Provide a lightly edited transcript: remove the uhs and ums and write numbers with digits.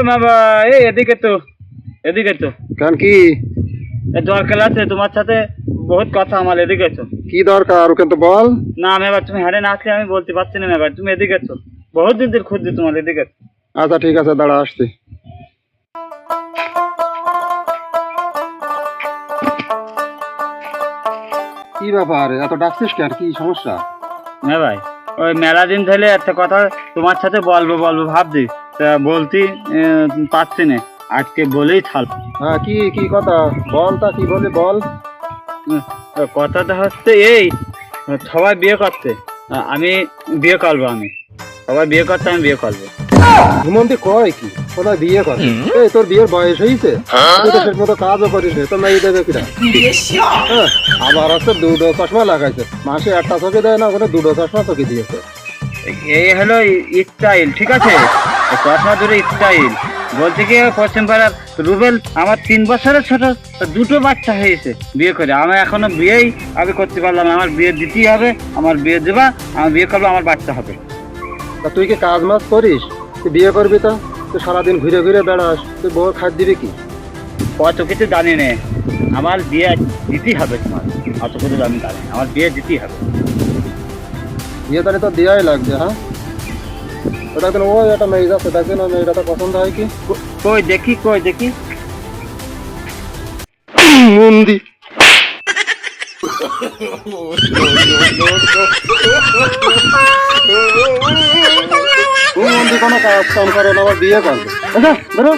বাবা এই এদিকে তো কারণ কি দরকার আছে তোমার সাথে বহুত কথা আমার। এদিকে তো কি দরকার ওকে তো বল। না মেবার তুমি হারে না আসলে আমি বলতে পারছি না মেবার, তুমি এদিকে তো বহুত দিন ধরে খুঁজছি তোমার। এদিকে আচ্ছা ঠিক আছে, দাঁড়া আসছি। কি ব্যাপার, এত ডাকছিস কেন, কি সমস্যা? না ভাই ওই মেলা দিন ধরে একটা কথা তোমার সাথে বলবো ভাবছি, তা বলতে পারছি না, আজকে বলেই থাল। হ্যাঁ কি কি কথা বল, তা কি বলি বল। কথাটা হচ্ছে এই, সবাই বিয়ে করছে, আমি বিয়ে করবো, সবাই বিয়ে করতে আমি বিয়ে করবো। ঘুমন্তি কয় কি, কোথায় বিয়ে করে? এই তোর বিয়ের বয়স হয়েছে, তুই তো ঠিক মতো কাজও করিস নি, তোর মেয়ে দেবে কিনা? হ্যাঁ, আবার হচ্ছে দুটো চশমা লাগাইছে, মাসে একটা চোখে দেয় না, ওখানে দুটো চশমা চোখে দিয়েছে। এই হলো স্টাইল, ঠিক আছে? চশমা দুটো স্টাইল বলতে গিয়ে পশ্চিম পাড়ার রুবেল আমার 3 বছরের ছোট, দুটো বাচ্চা হয়েছে বিয়ে করে। আমি এখনো বিয়েই আমি করতে পারলাম না। আমার বিয়ে দিতেই হবে, আমার বিয়ে দেবা, আমার বিয়ে করবো, আমার বাচ্চা হবে। তা তুই কি কাজ মাজ করিস? তুই বিয়ে করবি তো, তুই সারাদিন ঘুরে ঘুরে বেড়াস, তুই বউ খাদ দিবি কি? অত কিছু জানি না, আমার বিয়ে দিতেই হবে। তোমার অত কিছু আমি জানি না, আমার বিয়ে দিতেই হবে। বিয়ে তাহলে তো দেওয়াই লাগবে। হ্যাঁ, ওটা একদিন ওই একটা মেয়ে যাচ্ছে, দেখবেন ওই মেয়েটা তো পছন্দ হয় কি? কই দেখি মন্দি মন্দি কোনো কাজ কাম করে না, আবার বিয়ে করবে। আচ্ছা বেরো।